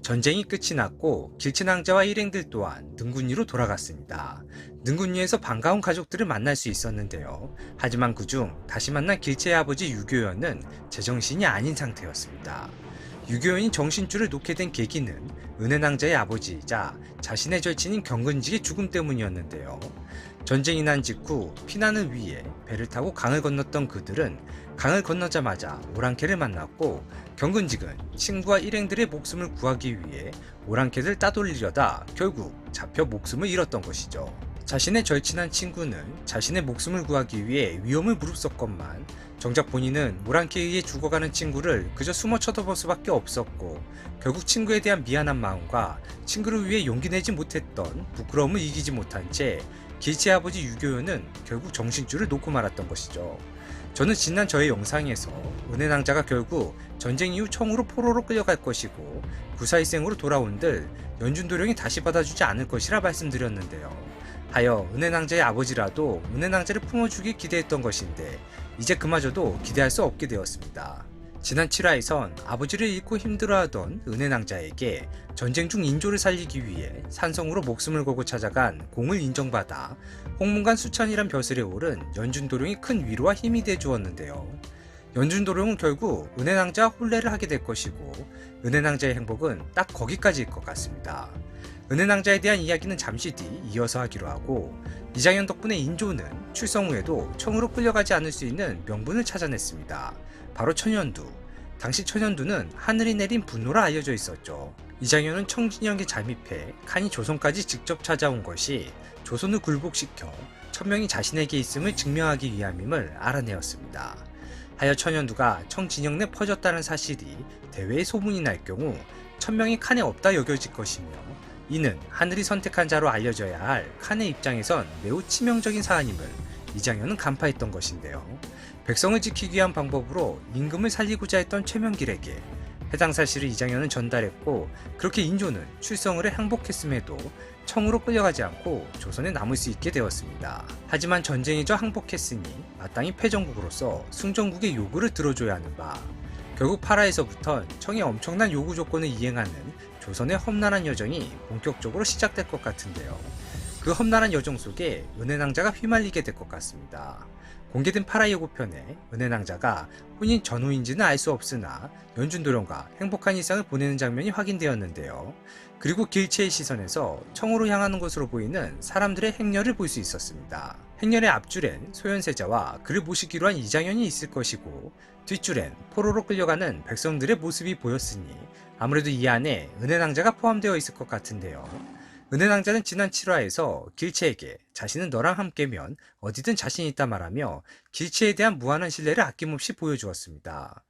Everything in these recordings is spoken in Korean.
전쟁이 끝이 났고 길치낭자와 일행들 또한 능군리로 돌아갔습니다. 능군리에서 반가운 가족들을 만날 수 있었는데요. 하지만 그중 다시 만난 길치의 아버지 유교연은 제정신이 아닌 상태였습니다. 유교연이 정신줄을 놓게 된 계기는 은혜낭자의 아버지이자 자신의 절친인 경근직의 죽음 때문이었는데요. 전쟁이 난 직후 피난을 위해 배를 타고 강을 건넜던 그들은 강을 건너자마자 오랑캐를 만났고, 경근직은 친구와 일행들의 목숨을 구하기 위해 오랑캐를 따돌리려다 결국 잡혀 목숨을 잃었던 것이죠. 자신의 절친한 친구는 자신의 목숨을 구하기 위해 위험을 무릅썼건만 정작 본인은 오랑캐에 의해 죽어가는 친구를 그저 숨어 쳐다볼 수밖에 없었고, 결국 친구에 대한 미안한 마음과 친구를 위해 용기 내지 못했던 부끄러움을 이기지 못한 채 길치의 아버지 유교연은 결국 정신줄을 놓고 말았던 것이죠. 저는 지난 저의 영상에서 은혜낭자가 결국 전쟁 이후 청으로 포로로 끌려갈 것이고 구사일생으로 돌아온들 연준도령이 다시 받아주지 않을 것이라 말씀드렸는데요. 하여 은혜낭자의 아버지라도 은혜낭자를 품어주길 기대했던 것인데 이제 그마저도 기대할 수 없게 되었습니다. 지난 7화에선 아버지를 잃고 힘들어하던 은혜낭자에게 전쟁 중 인조를 살리기 위해 산성으로 목숨을 걸고 찾아간 공을 인정받아 홍문관 수천이란 벼슬에 오른 연준도령이 큰 위로와 힘이 되주었는데요. 연준도령은 결국 은혜낭자와 혼례를 하게 될 것이고 은혜낭자의 행복은 딱 거기까지일 것 같습니다. 은혜낭자에 대한 이야기는 잠시 뒤 이어서 하기로 하고, 이장현 덕분에 인조는 출성 후에도 청으로 끌려가지 않을 수 있는 명분을 찾아냈습니다. 바로 천연두. 당시 천연두는 하늘이 내린 분노라 알려져 있었죠. 이장현은 청진영에 잠입해 칸이 조선까지 직접 찾아온 것이 조선을 굴복시켜 천명이 자신에게 있음을 증명하기 위함임을 알아내었습니다. 하여 천연두가 청진영 내 퍼졌다는 사실이 대외에 소문이 날 경우 천명이 칸에 없다 여겨질 것이며, 이는 하늘이 선택한 자로 알려져야 할 칸의 입장에선 매우 치명적인 사안임을 이장현은 간파했던 것인데요. 백성을 지키기 위한 방법으로 임금을 살리고자 했던 최명길에게 해당 사실을 이장현은 전달했고, 그렇게 인조는 출성을 해 항복했음에도 청으로 끌려가지 않고 조선에 남을 수 있게 되었습니다. 하지만 전쟁에 져 항복했으니 마땅히 패전국으로서 승전국의 요구를 들어줘야 하는 바, 결국 파라에서부턴 청의 엄청난 요구 조건을 이행하는 조선의 험난한 여정이 본격적으로 시작될 것 같은데요. 그 험난한 여정 속에 은혜낭자가 휘말리게 될 것 같습니다. 공개된 파라 예고편에 은혜낭자가 혼인 전후인지는 알 수 없으나 연준도령과 행복한 일상을 보내는 장면이 확인되었는데요. 그리고 길치의 시선에서 청으로 향하는 것으로 보이는 사람들의 행렬을 볼 수 있었습니다. 행렬의 앞줄엔 소현세자와 그를 모시기로 한 이장현이 있을 것이고, 뒷줄엔 포로로 끌려가는 백성들의 모습이 보였으니 아무래도 이 안에 은혜낭자가 포함되어 있을 것 같은데요. 은혜낭자는 지난 7화에서 길치에게 자신은 너랑 함께면 어디든 자신 있다 말하며 길치에 대한 무한한 신뢰를 아낌없이 보여주었습니다.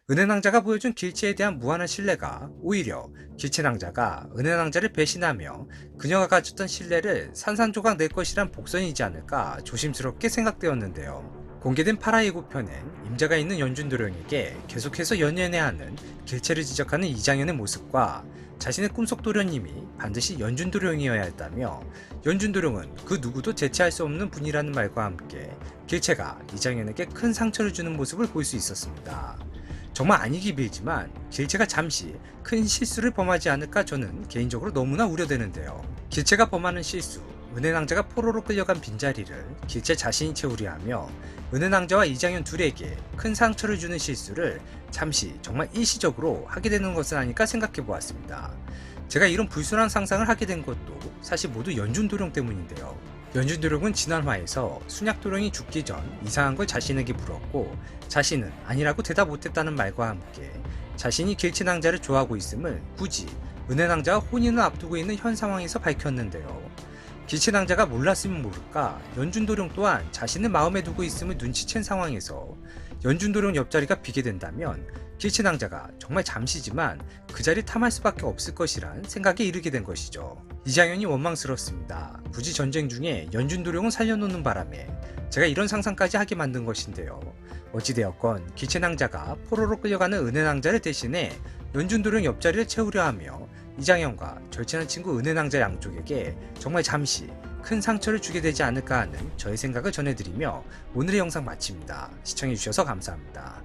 은혜낭자가 보여준 길치에 대한 무한한 신뢰가 오히려 길치낭자가 은혜낭자를 배신하며 그녀가 가졌던 신뢰를 산산조각 낼 것이란 복선이지 않을까 조심스럽게 생각되었는데요. 공개된 파라 예고편엔 임자가 있는 연준도령에게 계속해서 연연해하는 길치를 지적하는 이장현의 모습과 자신의 꿈속 도련님이 반드시 연준도령이어야 했다며 연준도령은 그 누구도 대체할 수 없는 분이라는 말과 함께 길치가 이장현에게 큰 상처를 주는 모습을 볼 수 있었습니다. 정말 아니기 빌지만 길치가 잠시 큰 실수를 범하지 않을까 저는 개인적으로 너무나 우려되는데요. 길치가 범하는 실수, 은혜낭자가 포로로 끌려간 빈자리를 길치 자신이 채우려 하며 은혜낭자와 이장현 둘에게 큰 상처를 주는 실수를 잠시 정말 일시적으로 하게 되는 것은 아닐까 생각해 보았습니다. 제가 이런 불순한 상상을 하게 된 것도 사실 모두 연준도령 때문인데요. 연준도령은 지난화에서 순약도령이 죽기 전 이상한 걸 자신에게 물었고, 자신은 아니라고 대답 못했다는 말과 함께 자신이 길치낭자를 좋아하고 있음을 굳이 은혜낭자와 혼인을 앞두고 있는 현 상황에서 밝혔는데요. 길치낭자가 몰랐으면 모를까 연준도령 또한 자신을 마음에 두고 있음을 눈치챈 상황에서 연준도령 옆자리가 비게 된다면 길치낭자가 정말 잠시지만 그 자리를 탐할 수밖에 없을 것이란 생각에 이르게 된 것이죠. 이장현이 원망스럽습니다. 굳이 전쟁 중에 연준도령을 살려놓는 바람에 제가 이런 상상까지 하게 만든 것인데요. 어찌되었건 길치낭자가 포로로 끌려가는 은혜낭자를 대신해 연준도령 옆자리를 채우려 하며 이장현과 절친한 친구 은혜낭자 양쪽에게 정말 잠시 큰 상처를 주게 되지 않을까 하는 저의 생각을 전해드리며 오늘의 영상 마칩니다. 시청해주셔서 감사합니다.